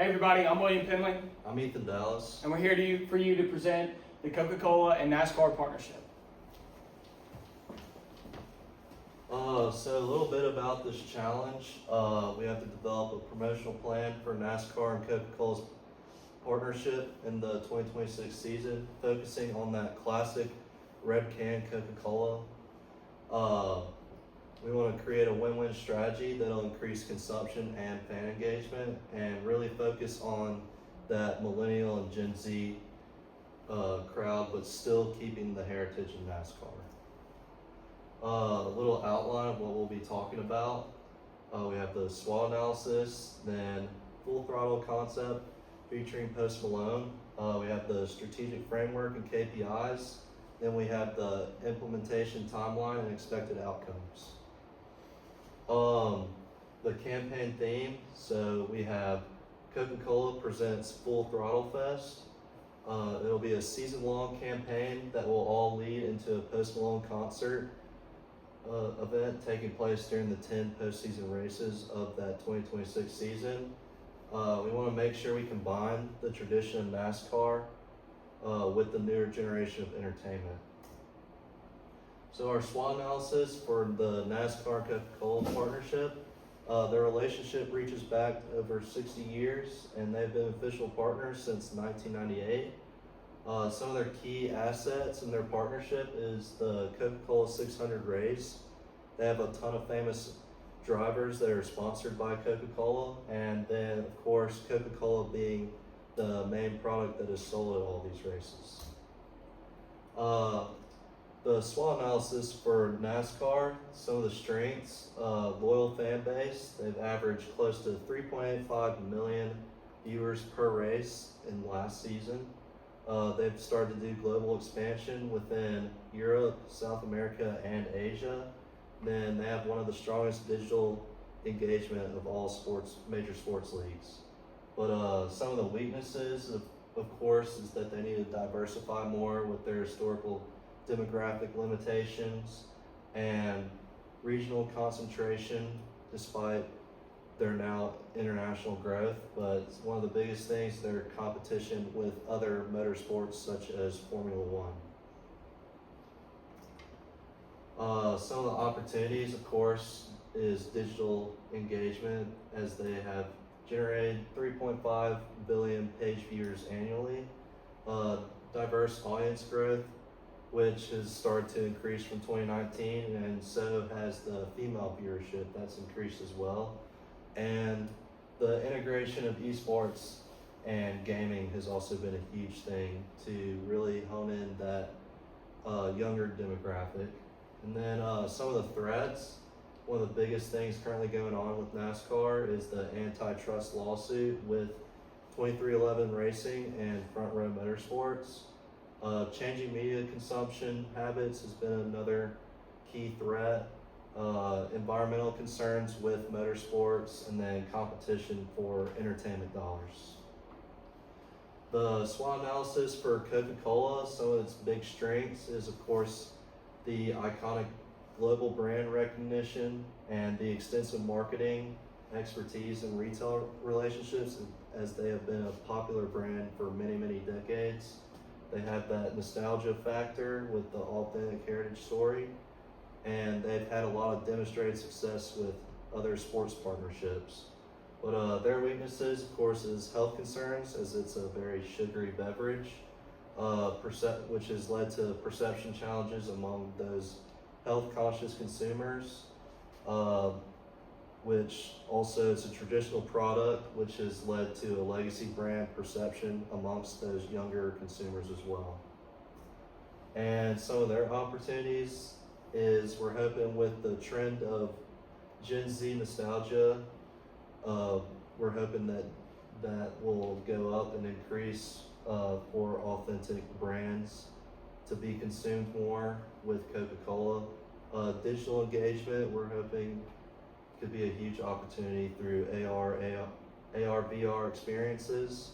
everybody, I'm William Penley, I'm Ethan Dallas. and we're here for you to present the Coca-Cola and NASCAR partnership. So a little bit about this challenge. We have to develop a promotional plan for NASCAR and Coca-Cola's partnership in the 2026 season, focusing on that classic red can Coca-Cola. We want to create a win-win strategy that'll increase consumption and fan engagement and really focus on that millennial and Gen Z crowd, but still keeping the heritage of NASCAR. A little outline of what we'll be talking about. We have the SWOT analysis, then full throttle concept featuring Post Malone. We have the strategic framework and KPIs. Then we have the implementation timeline and expected outcomes. The campaign theme, so we have Coca-Cola presents Full Throttle Fest. It'll be a season-long campaign that will all lead into a Post Malone concert event taking place during the 10 postseason races of that 2026 season. We want to make sure we combine the tradition of NASCAR with the newer generation of entertainment. So our SWOT analysis for the NASCAR Coca-Cola partnership, their relationship reaches back over 60 years, and they've been official partners since 1998. Some of their key assets in their partnership is the Coca-Cola 600 race. They have a ton of famous drivers that are sponsored by Coca-Cola, and then of course Coca-Cola being the main product that is sold at all these races. The SWOT analysis for NASCAR, some of the strengths, loyal fan base. They've averaged close to 3.85 million viewers per race in last season. They've started to do global expansion within Europe, South America, and Asia. Then they have one of the strongest digital engagement of all major sports leagues. But some of the weaknesses, of course, is that they need to diversify more with their historical demographic limitations and regional concentration, despite their now international growth. But one of the biggest things, their competition with other motorsports such as Formula One. Some of the opportunities, of course, is digital engagement, as they have generated 3.5 billion page views annually. Diverse audience growth, which has started to increase from 2019, and so has the female viewership that's increased as well. And the integration of esports and gaming has also been a huge thing to really hone in that younger demographic. And then some of the threats, one of the biggest things currently going on with NASCAR is the antitrust lawsuit with 2311 Racing and Front Row Motorsports. Changing media consumption habits has been another key threat. Environmental concerns with motorsports, and then competition for entertainment dollars. The SWOT analysis for Coca-Cola, some of its big strengths is of course the iconic global brand recognition and the extensive marketing expertise and retail relationships, as they have been a popular brand for many decades. They have that nostalgia factor with the authentic heritage story, and they've had a lot of demonstrated success with other sports partnerships. But their weaknesses, of course, is health concerns, as it's a very sugary beverage, which has led to perception challenges among those health-conscious consumers, which also is a traditional product, which has led to a legacy brand perception amongst those younger consumers as well. And some of their opportunities is we're hoping with the trend of Gen Z nostalgia, we're hoping that will go up and increase for authentic brands to be consumed more with Coca-Cola. Digital engagement, we're hoping could be a huge opportunity through AR, VR experiences,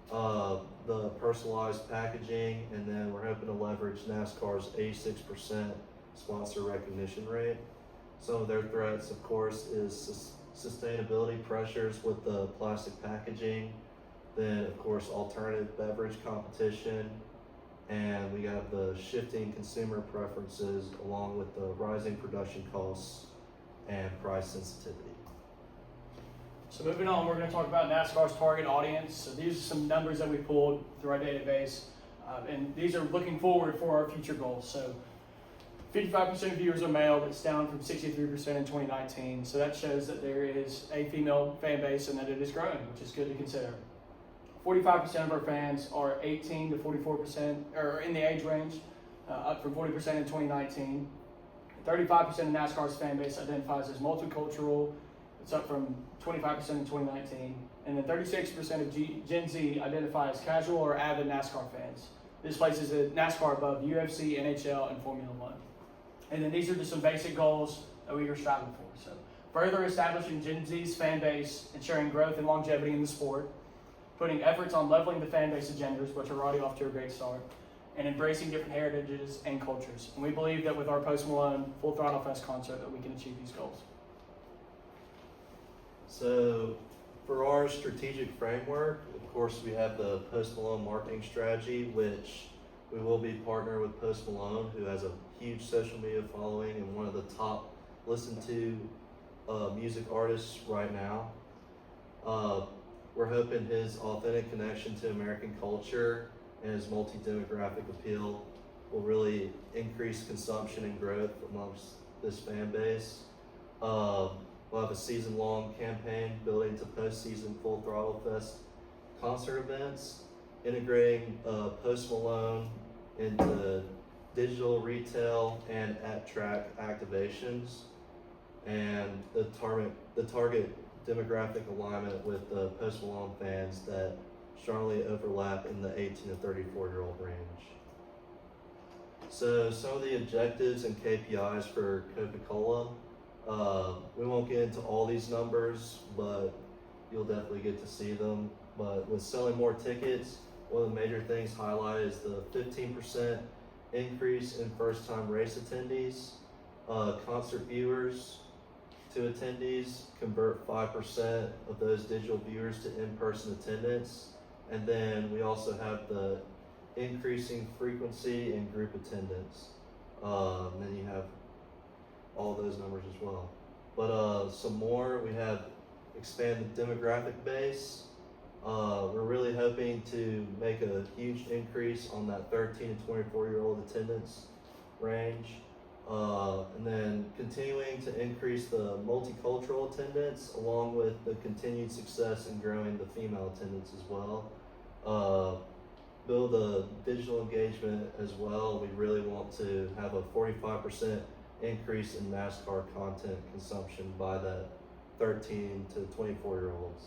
the personalized packaging, and then we're hoping to leverage NASCAR's 86% sponsor recognition rate. Some of their threats, of course, is sustainability pressures with the plastic packaging, Then, of course, alternative beverage competition. And we have the shifting consumer preferences along with the rising production costs and price sensitivity. So moving on, we're going to talk about NASCAR's target audience. So these are some numbers that we pulled through our database, and these are looking forward for our future goals. So 55% of viewers are male. That's down from 63% in 2019. So that shows that there is a female fan base and that it is growing, which is good to consider. 45% of our fans are 18 to 44%, or in the age range, up from 40% in 2019. 35% of NASCAR's fan base identifies as multicultural. It's up from 25% in 2019. And then 36% of Gen Z identify as casual or avid NASCAR fans. This places NASCAR above UFC, NHL, and Formula One. And then these are just some basic goals that we are striving for. So further establishing Gen Z's fan base, ensuring growth and longevity in the sport, putting efforts on leveling the fan base agendas, which are already off to a great start, and embracing different heritages and cultures. And we believe that with our Post Malone Full Throttle Fest concert that we can achieve these goals. So for our strategic framework, of course, we have the Post Malone marketing strategy, which we will be partnered with Post Malone, who has a huge social media following and one of the top listened to music artists right now. We're hoping his authentic connection to American culture and his multi-demographic appeal will really increase consumption and growth amongst this fan base. We'll have a season-long campaign building to postseason Full Throttle Fest concert events, integrating Post Malone into digital, retail, and at-track activations, and the target demographic alignment with the Post Malone fans that strongly overlap in the 18 to 34-year-old range. So some of the objectives and KPIs for Coca-Cola, we won't get into all these numbers, but you'll definitely get to see them. But with selling more tickets, one of the major things highlighted is the 15% increase in first-time race attendees, concert viewers to attendees, convert 5% of those digital viewers to in-person attendance, and then we also have the increasing frequency in group attendance. Then you have all those numbers as well. But some more, we have expanded demographic base. We're really hoping to make a huge increase on that 13 to 24-year-old attendance range. And then continuing to increase the multicultural attendance along with the continued success in growing the female attendance as well. Build a digital engagement as well. We really want to have a 45% increase in NASCAR content consumption by that 13 to 24-year-olds.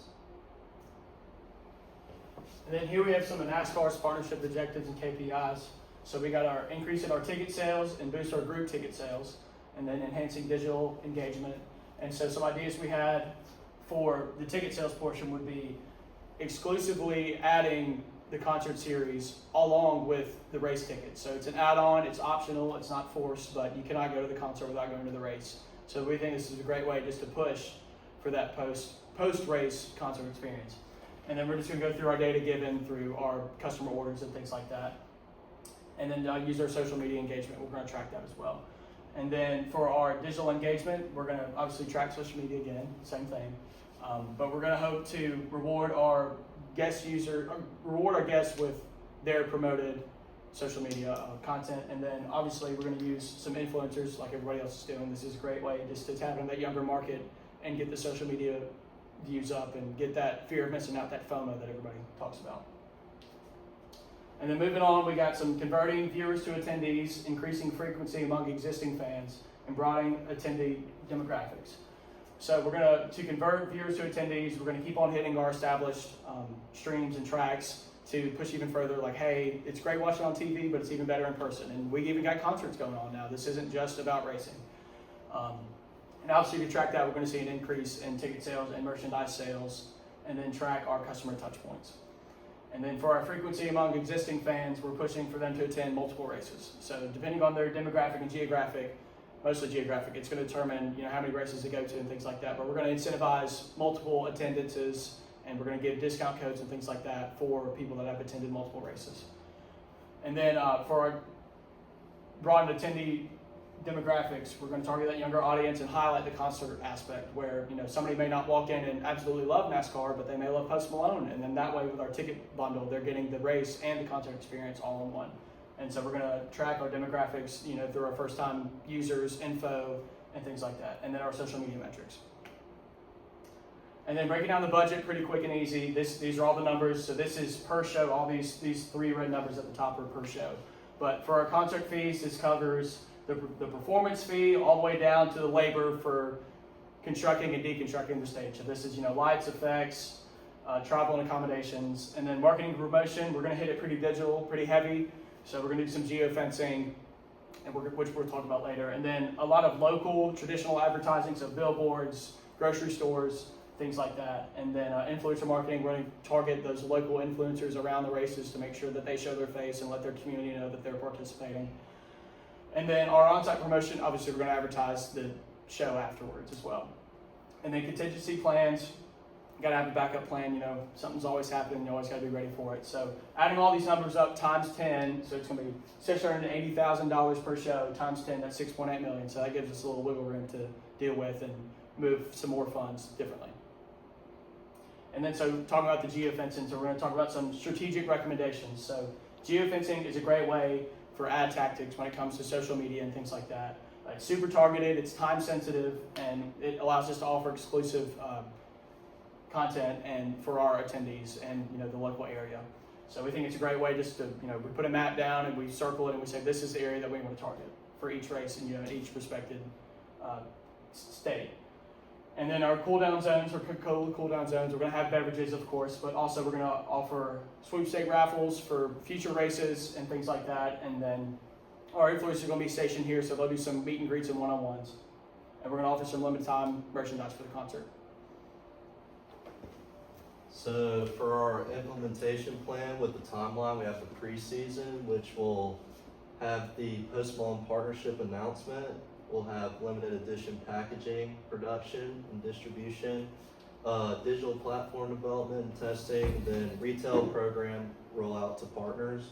And then here we have some of NASCAR's partnership objectives and KPIs. So we got our increase in our ticket sales and boost our group ticket sales, and then enhancing digital engagement. And so some ideas we had for the ticket sales portion would be exclusively adding the concert series along with the race tickets. So it's an add-on, it's optional, it's not forced, but you cannot go to the concert without going to the race. So we think this is a great way just to push for that post-race concert experience. And then we're just gonna go through our data given through our customer orders and things like that. And then use our social media engagement. We're gonna track that as well. And then for our digital engagement, we're gonna obviously track social media again, same thing. But we're gonna hope to reward our guests with their promoted social media content. And then obviously we're gonna use some influencers like everybody else is doing. This is a great way just to tap into that younger market and get the social media views up and get that fear of missing out, that FOMO that everybody talks about. And then moving on, we got some converting viewers to attendees, increasing frequency among existing fans, and broadening attendee demographics. So we're to convert viewers to attendees, we're gonna keep on hitting our established streams and tracks to push even further, like, hey, it's great watching on TV, but it's even better in person. And we even got concerts going on now. This isn't just about racing. And obviously to track that, we're gonna see an increase in ticket sales and merchandise sales, and then track our customer touch points. And then for our frequency among existing fans, we're pushing for them to attend multiple races. So depending on their demographic and geographic, mostly geographic, it's going to determine how many races they go to and things like that. But we're going to incentivize multiple attendances and we're going to give discount codes and things like that for people that have attended multiple races. And then for our broadened attendee demographics, we're going to target that younger audience and highlight the concert aspect, where somebody may not walk in and absolutely love NASCAR, but they may love Post Malone, and then that way with our ticket bundle, they're getting the race and the concert experience all in one. And so we're going to track our demographics, through our first-time users, info, and things like that, and then our social media metrics. And then breaking down the budget pretty quick and easy. These are all the numbers. So this is per show. All these three red numbers at the top are per show. But for our concert fees, this covers the performance fee all the way down to the labor for constructing and deconstructing the stage. So this is lights, effects, travel and accommodations, and then marketing and promotion. We're going to hit it pretty digital, pretty heavy. So we're going to do some geofencing, and which we'll talk about later. And then a lot of local traditional advertising, so billboards, grocery stores, things like that. And then influencer marketing, we're going to target those local influencers around the races to make sure that they show their face and let their community know that they're participating. And then our on-site promotion, obviously we're going to advertise the show afterwards as well. And then contingency plans, you got to have a backup plan. Something's always happening, you always got to be ready for it. So adding all these numbers up times 10, so it's going to be $680,000 per show times 10, that's $6.8 million. So that gives us a little wiggle room to deal with and move some more funds differently. And then so talking about the geofencing, so we're going to talk about some strategic recommendations. So geofencing is a great way for ad tactics when it comes to social media and things like that. It's super targeted, it's time sensitive, and it allows us to offer exclusive content and for our attendees and the local area. So we think it's a great way just to we put a map down and we circle it and we say this is the area that we want to target for each race and in each respected state. And then our cool down zones, or Coca-Cola cool down zones, we're going to have beverages, of course, but also we're going to offer sweepstake raffles for future races and things like that. And then our influencers are going to be stationed here, so they'll do some meet and greets and one-on-ones. And we're going to offer some limited time merchandise for the concert. So for our implementation plan with the timeline, we have the preseason, which will have the Post Malone partnership announcement. We'll have limited edition packaging, production, and distribution, digital platform development and testing, then retail program rollout to partners.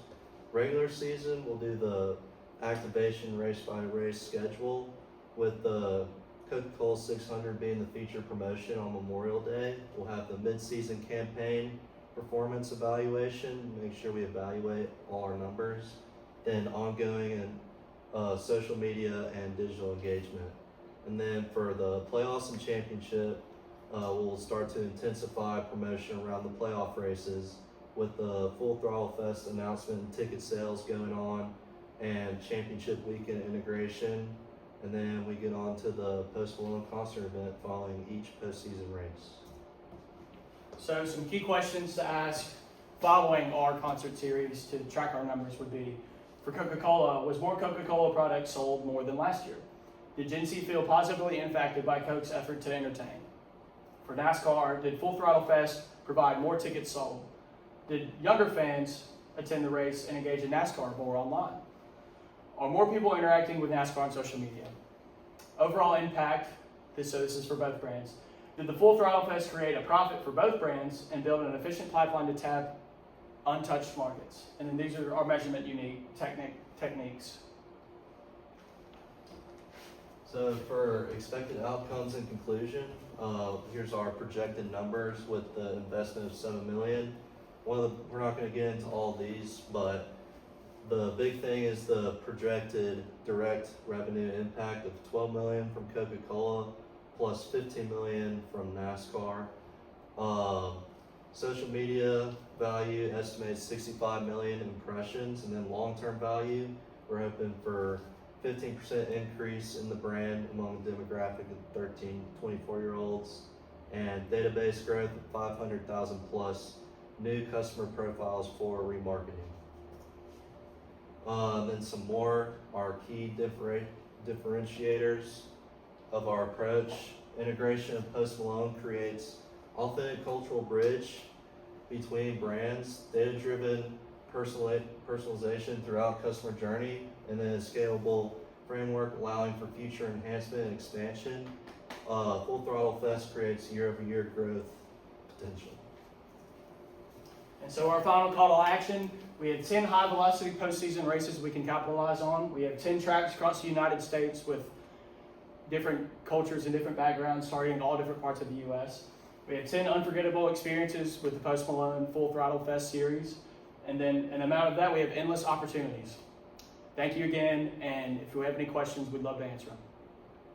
Regular season, we'll do the activation race by race schedule, with the Coca-Cola 600 being the feature promotion on Memorial Day. We'll have the mid-season campaign performance evaluation, make sure we evaluate all our numbers, then ongoing and social media and digital engagement. And then for the playoffs and championship, we'll start to intensify promotion around the playoff races with the Full Throttle Fest announcement and ticket sales going on, and championship weekend integration. And then we get on to the Post Malone concert event following each postseason race. So some key questions to ask following our concert series to track our numbers would be, for Coca-Cola, was more Coca-Cola products sold more than last year? Did Gen Z feel positively impacted by Coke's effort to entertain? For NASCAR, did Full Throttle Fest provide more tickets sold? Did younger fans attend the race and engage in NASCAR more online? Are more people interacting with NASCAR on social media? Overall impact, this is for both brands. Did the Full Throttle Fest create a profit for both brands and build an efficient pipeline to tap untouched markets? And then these are our measurement techniques. So for expected outcomes in conclusion, here's our projected numbers with the investment of $7 million. We're not going to get into all these, but the big thing is the projected direct revenue impact of $12 million from Coca-Cola plus $15 million from NASCAR. Social media value estimates 65 million impressions, and then long-term value, we're hoping for 15% increase in the brand among the demographic of 13 to 24-year-olds, and database growth of 500,000 plus new customer profiles for remarketing. Then some more, our key differentiators of our approach. Integration of Post Malone creates authentic cultural bridge between brands, data-driven personalization throughout customer journey, and then a scalable framework allowing for future enhancement and expansion. Full Throttle Fest creates year-over-year growth potential. And so our final call to action, we have 10 high velocity postseason races we can capitalize on. We have 10 tracks across the United States with different cultures and different backgrounds starting in all different parts of the U.S. We have 10 unforgettable experiences with the Post Malone Full Throttle Fest series. And then an amount of that, we have endless opportunities. Thank you again, and if you have any questions, we'd love to answer them.